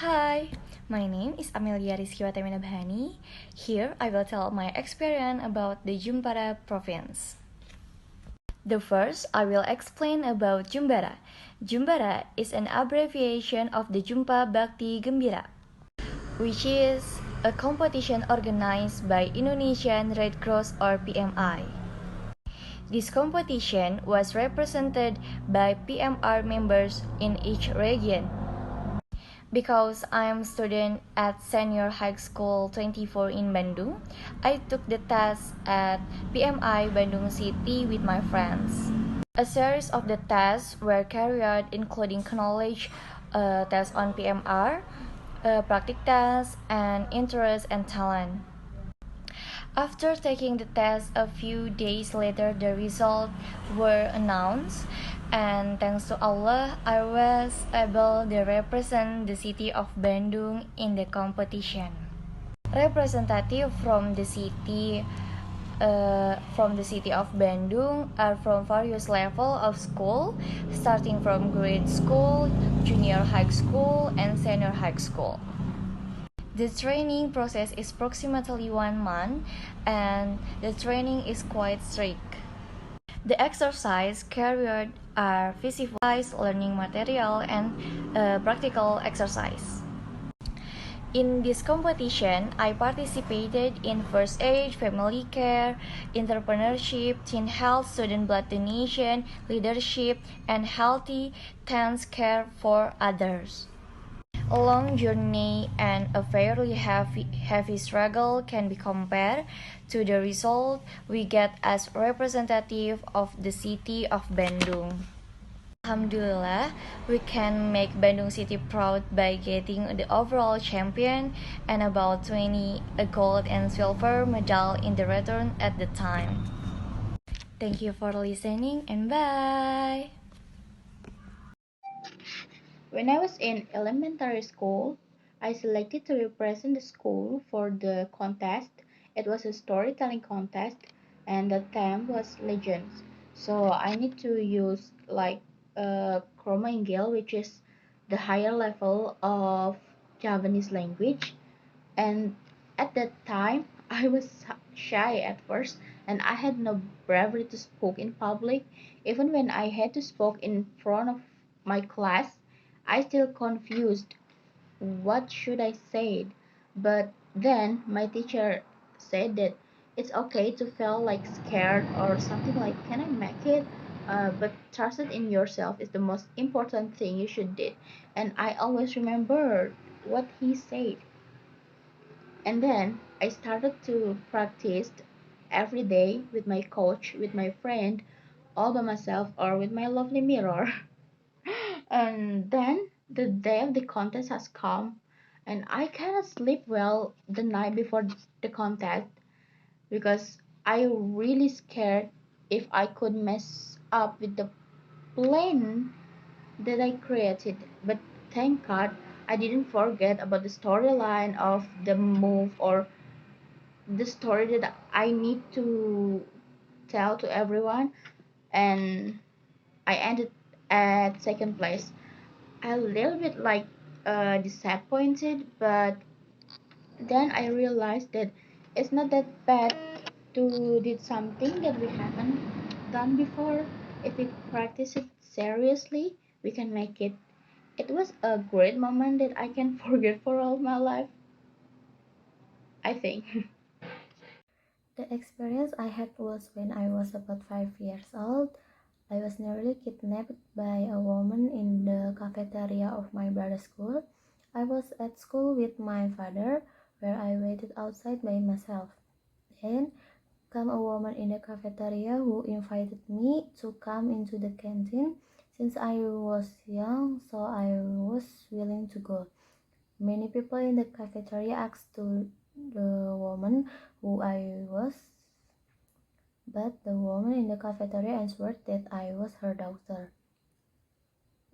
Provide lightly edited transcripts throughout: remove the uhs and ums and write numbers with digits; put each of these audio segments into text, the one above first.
Hi, my name is Amelia Rizky Watemina Bahani. Here I will tell my experience about the Jumbara province. The first, I will explain about Jumbara. Jumbara is an abbreviation of the Jumpa Bakti Gembira, which is a competition organized by Indonesian Red Cross or PMI. This competition was represented by PMR members in each region. Because I am student at Senior High School 24 in Bandung, I took the test at PMI Bandung City with my friends. A series of the tests were carried out including knowledge tests on PMR, practice tests, and interest and talent. After taking the test a few days later, the results were announced, and thanks to Allah, I was able to represent the city of Bandung in the competition. Representative from the city of Bandung are from various levels of school, starting from grade school, junior high school, and senior high school. The training process is approximately 1 month, and the training is quite strict. The exercise carried are physical learning material and practical exercise. In this competition, I participated in first aid, family care, entrepreneurship, teen health, student blood donation, leadership, and healthy teens care for others. A long journey and a fairly heavy struggle can be compared to the result we get as representative of the city of Bandung. Alhamdulillah, we can make Bandung City proud by getting the overall champion and about 20 gold and silver medal in the return at the time. Thank you for listening and bye! When I was in elementary school, I selected to represent the school for the contest. It was a storytelling contest, and the theme was legends. So I need to use like Chroma Inggil, which is the higher level of Javanese language. And at that time, I was shy at first, and I had no bravery to speak in public. Even when I had to speak in front of my class, I still confused what should I say. But then my teacher said that it's okay to feel like scared or something like, can I make it? But trusted in yourself is the most important thing you should do. And I always remember what he said. And then I started to practice every day with my coach, with my friend, all by myself, or with my lovely mirror. And then the day of the contest has come, and I cannot sleep well the night before the contest because I really scared if I could mess up with the plan that I created. But thank God I didn't forget about the storyline of the move or the story that I need to tell to everyone, and I ended at second place. A little bit like disappointed, but then I realized that it's not that bad to did something that we haven't done before. If we practice it seriously, we can make it. It was a great moment that I can forget for all my life, I think. The experience I had was when I was about 5 years old. I was nearly kidnapped by a woman in the cafeteria of my brother's school. I was at school with my father, where I waited outside by myself. Then came a woman in the cafeteria who invited me to come into the canteen. Since I was young, so I was willing to go. Many people in the cafeteria asked to the woman who I was, but the woman in the cafeteria answered that I was her daughter.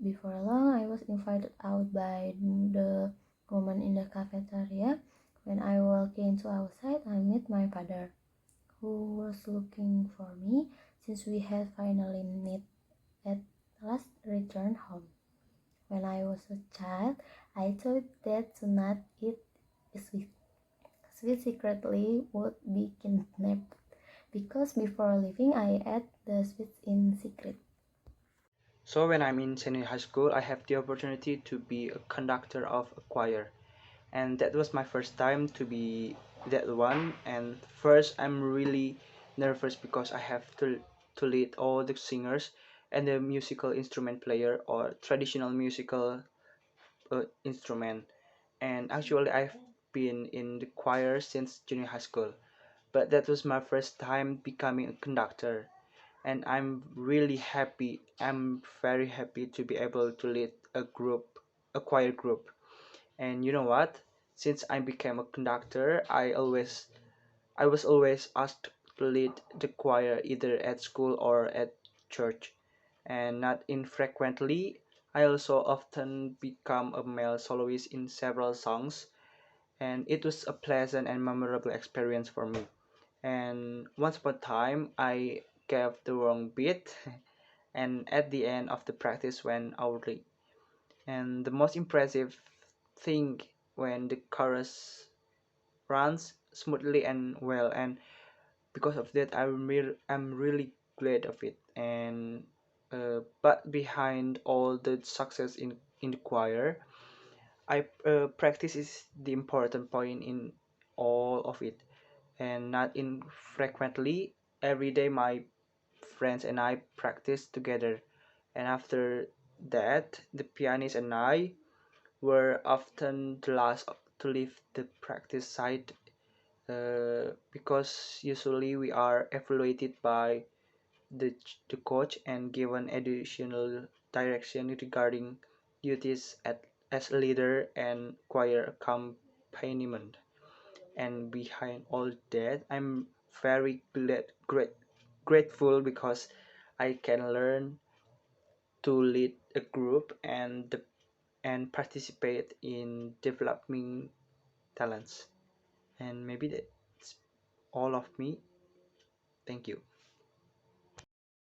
Before long, I was invited out by the woman in the cafeteria. When I walked into outside, I met my father, who was looking for me since we had finally met at last returned home. When I was a child, I thought that to not eat sweet, sweet secretly would be kidnapped because before leaving I ate the sweets in secret. So when I'm in senior high school, I have the opportunity to be a conductor of a choir, and that was my first time to be that one. And first, I'm really nervous because I have to lead all the singers and the musical instrument player or traditional musical instrument. And actually, I've been in the choir since junior high school, but that was my first time becoming a conductor, and I'm really happy. I'm very happy to be able to lead a group, a choir group. And you know what? Since I became a conductor, I was always asked to lead the choir either at school or at church. And not infrequently, I also often become a male soloist in several songs, and it was a pleasant and memorable experience for me. And once upon a time, I gave the wrong beat, and at the end of the practice went awry. And the most impressive thing when the chorus runs smoothly and well, and because of that, I'm really glad of it. And but behind all the success in the choir, I practice is the important point in all of it, and not infrequently. Every day, my friends and I practice together, and after that, the pianist and I were often the last to leave the practice site because usually we are evaluated by the coach and given additional direction regarding duties as a leader and choir accompaniment. And behind all that, I'm very grateful because I can learn to lead a group and participate in developing talents. And maybe that's all of me. Thank you.